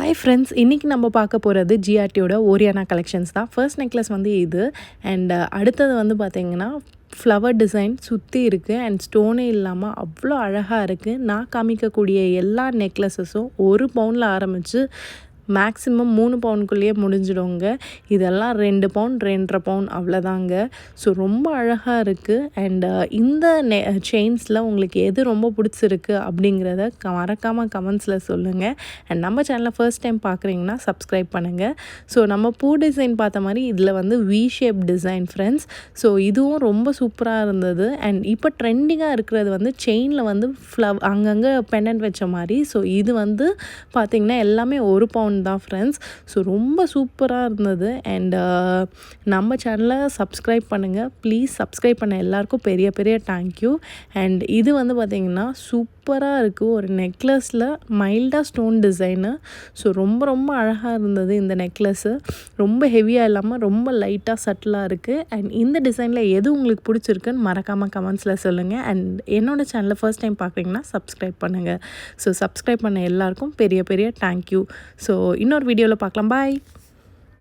Hi friends, இன்றைக்கி நம்ம பார்க்க போகிறது ஜிஆர்டியோட ஓரியானா கலெக்ஷன்ஸ் தான். ஃபர்ஸ்ட் நெக்லஸ் வந்து இது. அண்ட் அடுத்தது வந்து பார்த்திங்கன்னா ஃப்ளவர் டிசைன் சுற்றி இருக்குது அண்ட் ஸ்டோனே இல்லாமல் அவ்வளோ அழகாக இருக்குது. நான் காமிக்கக்கூடிய எல்லா நெக்லஸஸும் 1 பவுனில் ஆரம்பித்து மேக்ஸிமம் 3 பவுனுக்குள்ளேயே முடிஞ்சிடுங்க. இதெல்லாம் 2 பவுன் 2.5 பவுன் அவ்வளோதாங்க. ஸோ ரொம்ப அழகாக இருக்குது. அண்ட் இந்த செயின்ஸில் உங்களுக்கு எது ரொம்ப பிடிச்சிருக்கு அப்படிங்கிறத மறக்காமல் கமெண்ட்ஸில் சொல்லுங்கள். அண்ட் நம்ம சேனலை ஃபர்ஸ்ட் டைம் பார்க்குறீங்கன்னா சப்ஸ்கிரைப் பண்ணுங்கள். ஸோ நம்ம பூ டிசைன் பார்த்த மாதிரி இதில் வந்து we shape design friends. So இதுவும் ரொம்ப சூப்பராக இருந்தது. அண்ட் இப்போ ட்ரெண்டிங்காக இருக்கிறது வந்து செயினில் வந்து அங்கங்கே பெண்டன்ட் வச்ச மாதிரி. ஸோ இது வந்து பார்த்திங்கன்னா எல்லாமே 1 பவுன் தான் ஃப்ரெண்ட்ஸ். ஸோ ரொம்ப சூப்பராக இருந்தது. அண்ட் நம்ம சேனலை சப்ஸ்கிரைப் பண்ணுங்கள் ப்ளீஸ். சப்ஸ்கிரைப் பண்ண எல்லாருக்கும் பெரிய பெரிய தேங்க்யூ. அண்ட் இது வந்து பார்த்திங்கன்னா சூப்பராக இருக்குது. ஒரு நெக்லஸில் மைல்டாக ஸ்டோன் டிசைனு. ஸோ ரொம்ப ரொம்ப அழகாக இருந்தது இந்த நெக்லஸ்ஸு. ரொம்ப ஹெவியாக இல்லாமல் ரொம்ப லைட்டாக சட்டிலாக இருக்குது. அண்ட் இந்த டிசைனில் எது உங்களுக்கு பிடிச்சிருக்குன்னு மறக்காமல் கமெண்ட்ஸில் சொல்லுங்கள். அண்ட் என்னோடய சேனலை ஃபர்ஸ்ட் டைம் பார்க்குறீங்கன்னா சப்ஸ்கிரைப் பண்ணுங்கள். ஸோ சப்ஸ்கிரைப் பண்ண எல்லாருக்கும் பெரிய பெரிய தேங்க்யூ. ஸோ இன்னொரு வீடியோவில் பார்க்கலாம். பாய்.